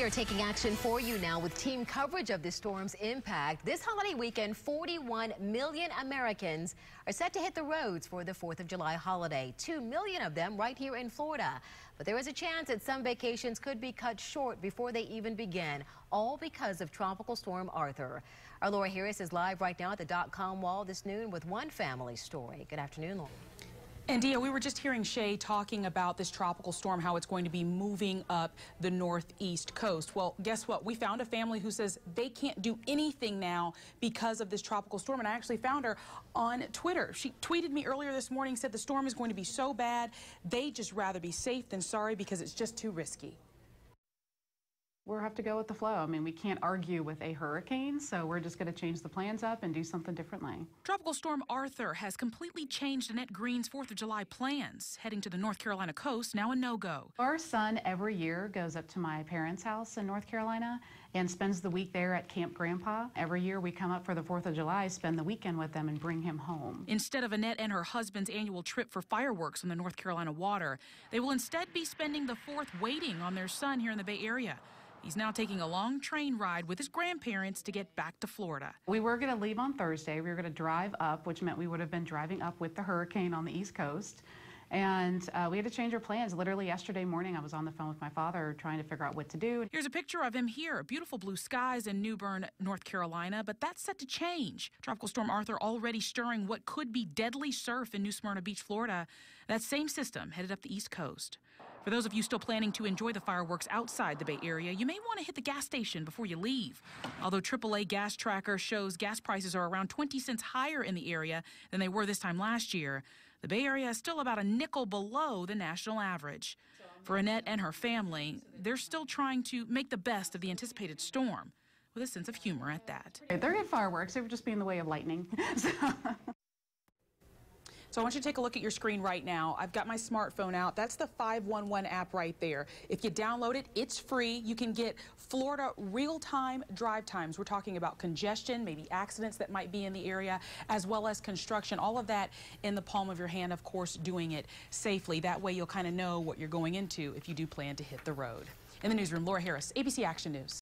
are taking action for you now with team coverage of this storm's impact. This holiday weekend, 41 million Americans are set to hit the roads for the 4th of July holiday. 2 million of them right here in Florida. But there is a chance that some vacations could be cut short before they even begin, all because of Tropical Storm Arthur. Our Laura Harris is live right now at the .com wall this noon with one family story. Good afternoon, Laura. And Dia, we were just hearing Shay talking about this tropical storm, how it's going to be moving up the northeast coast. Well, guess what? We found a family who says they can't do anything now because of this tropical storm. And I actually found her on Twitter. She tweeted me earlier this morning, said the storm is going to be so bad, they'd just rather be safe than sorry because it's just too risky. We'll have to go with the flow. I mean, we can't argue with a hurricane, so we're just going to change the plans up and do something differently. Tropical Storm Arthur has completely changed Annette Green's 4th of July plans. Heading to the North Carolina coast, now a no-go. Our son every year goes up to my parents' house in North Carolina and spends the week there at Camp Grandpa. Every year we come up for the 4th of July, spend the weekend with them and bring him home. Instead of Annette and her husband's annual trip for fireworks on the North Carolina water, they will instead be spending the 4th waiting on their son here in the Bay Area. He's now taking a long train ride with his grandparents to get back to Florida. We were going to leave on Thursday. We were going to drive up, which meant we would have been driving up with the hurricane on the East Coast. And we had to change our plans. Literally yesterday morning, I was on the phone with my father trying to figure out what to do. Here's a picture of him here. Beautiful blue skies in New Bern, North Carolina, but that's set to change. Tropical Storm Arthur already stirring what could be deadly surf in New Smyrna Beach, Florida. That same system headed up the East Coast. For those of you still planning to enjoy the fireworks outside the Bay Area, you may want to hit the gas station before you leave. Although AAA Gas Tracker shows gas prices are around 20 cents higher in the area than they were this time last year, the Bay Area is still about a nickel below the national average. For Annette and her family, they're still trying to make the best of the anticipated storm, with a sense of humor at that. They're good fireworks. They would just be in the way of lightning. So I want you to take a look at your screen right now. I've got my smartphone out. That's the 511 app right there. If you download it, it's free. You can get Florida real-time drive times. We're talking about congestion, maybe accidents that might be in the area, as well as construction. All of that in the palm of your hand, of course, doing it safely. That way you'll kind of know what you're going into if you do plan to hit the road. In the newsroom, Laura Harris, ABC Action News.